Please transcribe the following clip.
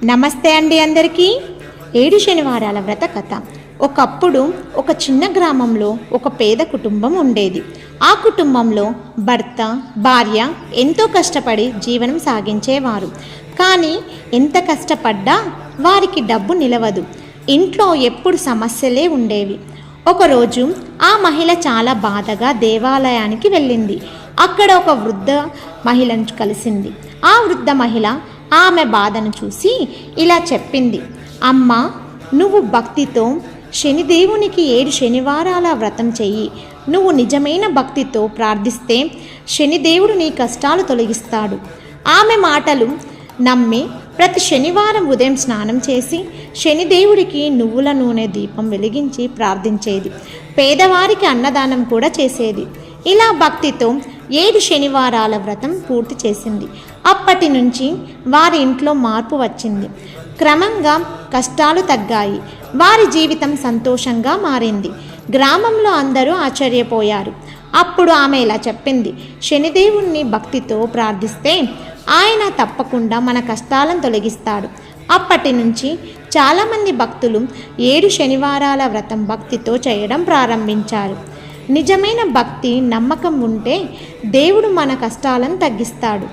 నమస్తే అండి అందరికీ. 7 శనివారాల వ్రత కథ. ఒకప్పుడు ఒక చిన్న గ్రామంలో ఒక పేద కుటుంబం ఉండేది. ఆ కుటుంబంలో భర్త, భార్య ఎంతో కష్టపడి జీవనం సాగించేవారు. కానీ ఎంత కష్టపడ్డా వారికి డబ్బు నిలవదు. ఇంట్లో ఎప్పుడు సమస్యలే ఉండేవి. ఒకరోజు ఆ మహిళ చాలా బాధగా దేవాలయానికి వెళ్ళింది. అక్కడ ఒక వృద్ధ మహిళను కలిసింది. ఆ వృద్ధ మహిళ ఆమె బాధను చూసి ఇలా చెప్పింది, అమ్మా, నువ్వు భక్తితో శనిదేవునికి 7 శనివారాల వ్రతం చెయ్యి. నువ్వు నిజమైన భక్తితో ప్రార్థిస్తే శనిదేవుడు నీ కష్టాలు తొలగిస్తాడు. ఆమె మాటలు నమ్మి ప్రతి శనివారం ఉదయం స్నానం చేసి శనిదేవుడికి నువ్వుల నూనె దీపం వెలిగించి ప్రార్థించేది. పేదవారికి అన్నదానం కూడా చేసేది. ఇలా భక్తితో 7 శనివారాల వ్రతం పూర్తి చేసింది. అప్పటి నుంచి వారి ఇంట్లో మార్పు వచ్చింది. క్రమంగా కష్టాలు తగ్గాయి. వారి జీవితం సంతోషంగా మారింది. గ్రామంలో అందరూ ఆశ్చర్యపోయారు. అప్పుడు ఆమె ఇలా చెప్పింది, శనిదేవుణ్ణి భక్తితో ప్రార్థిస్తే ఆయన తప్పకుండా మన కష్టాలను తొలగిస్తాడు. అప్పటి నుంచి చాలామంది భక్తులు 7 శనివారాల వ్రతం భక్తితో చేయడం ప్రారంభించారు. నిజమైన భక్తి, నమ్మకం ఉంటే దేవుడు మన కష్టాలను తగ్గిస్తాడు.